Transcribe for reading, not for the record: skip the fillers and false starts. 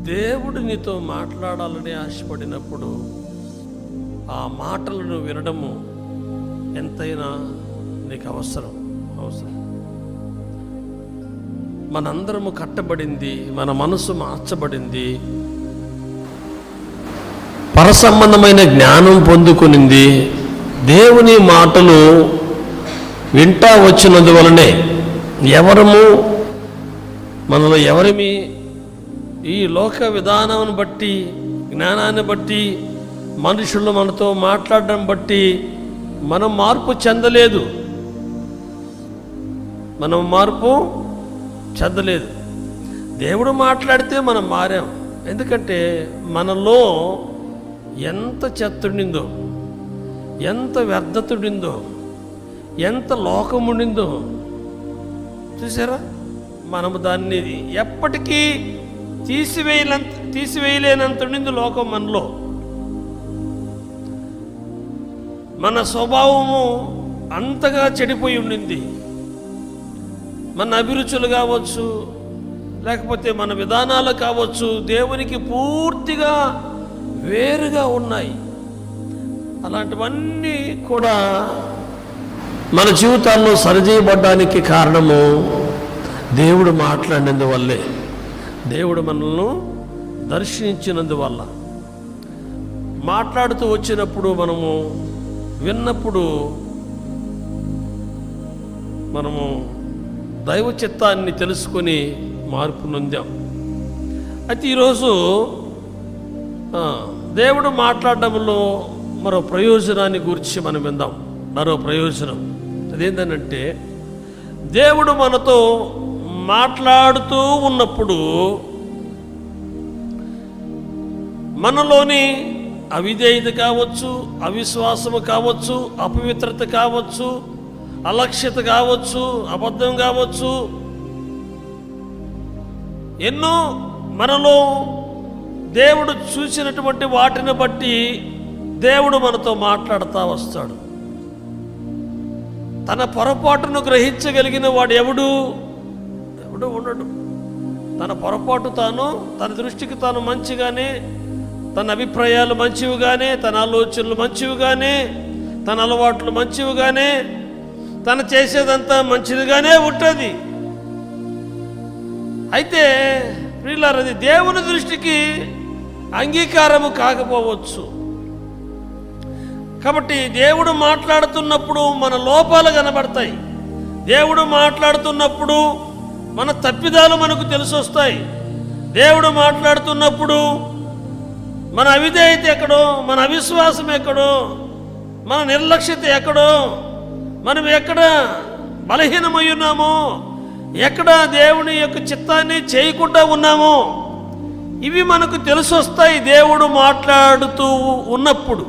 దేవుడు నీతో మాట్లాడాలని ఆశపడినప్పుడు ఆ మాటలను వినడము ఎంతైనా నీకు అవసరం. మనందరము కట్టబడింది, మన మనసు మార్చబడింది, పరసంబంధమైన జ్ఞానం పొందుకునింది దేవుని మాటలు వింటా వచ్చినందువలనే. మనలో ఎవరిమి ఈ లోక విధానాన్ని బట్టి, జ్ఞానాన్ని బట్టి, మనుషులు మనతో మాట్లాడడం బట్టి మనం మార్పు చెందలేదు. దేవుడు మాట్లాడితే మనం మారాం. ఎందుకంటే మనలో ఎంత చెత్తుడిందో, ఎంత వ్యర్థతుడిందో, ఎంత లోకముండిందో చూసారా. మనము దాన్ని ఎప్పటికీ తీసివేయలేనంత ఉండింది లోకం మనలో. మన స్వభావము అంతగా చెడిపోయి ఉండింది. మన అభిరుచులు కావచ్చు, లేకపోతే మన విధానాలు కావచ్చు, దేవునికి పూర్తిగా వేరుగా ఉన్నాయి. అలాంటివన్నీ కూడా మన జీవితాల్లో సరిచేయబడ్డానికి కారణము దేవుడు మాట్లాడినందువల్లే, దేవుడు మనల్ని దర్శించినందువల్ల. మాట్లాడుతూ వచ్చినప్పుడు, మనము విన్నప్పుడు మనము దైవ చిత్తాన్ని తెలుసుకొని మార్పు నొందాం. అయితే ఈరోజు దేవుడు మాట్లాడడంలో మరో ప్రయోజనాన్ని గురించి మనం విందాం. మరో ప్రయోజనం అదేంటంటే, దేవుడు మనతో మాట్లాడుతూ ఉన్నప్పుడు మనలోని అవిధేయత కావచ్చు, అవిశ్వాసము కావచ్చు, అపవిత్రత కావచ్చు, అలక్ష్యత కావచ్చు, అబద్ధం కావచ్చు, ఎన్నో మనలో దేవుడు చూసినటువంటి వాటిని బట్టి దేవుడు మనతో మాట్లాడుతూ వస్తాడు. తన పొరపాటును గ్రహించగలిగిన వాడు ఎవడు ఉండడు. తన పొరపాటు తన దృష్టికి తాను మంచిగానే, తన అభిప్రాయాలు మంచివిగానే, తన ఆలోచనలు మంచివిగానే, తన అలవాట్లు మంచివిగానే, తను చేసేదంతా మంచిదిగానే ఉంటుంది. అయితే ప్రియులారా, అది దేవుని దృష్టికి అంగీకారము కాకపోవచ్చు. కాబట్టి దేవుడు మాట్లాడుతున్నప్పుడు మన లోపాలు కనబడతాయి. దేవుడు మాట్లాడుతున్నప్పుడు మన తప్పిదాలు మనకు తెలిసొస్తాయి. దేవుడు మాట్లాడుతున్నప్పుడు మన అవిధేయత ఎక్కడో, మన అవిశ్వాసం ఎక్కడో, మన నిర్లక్ష్యత ఎక్కడో, మనం ఎక్కడ బలహీనమై ఉన్నామో, ఎక్కడ దేవుని యొక్క చిత్తాన్ని చేయకుండా ఉన్నామో, ఇవి మనకు తెలిసొస్తాయి దేవుడు మాట్లాడుతూ ఉన్నప్పుడు.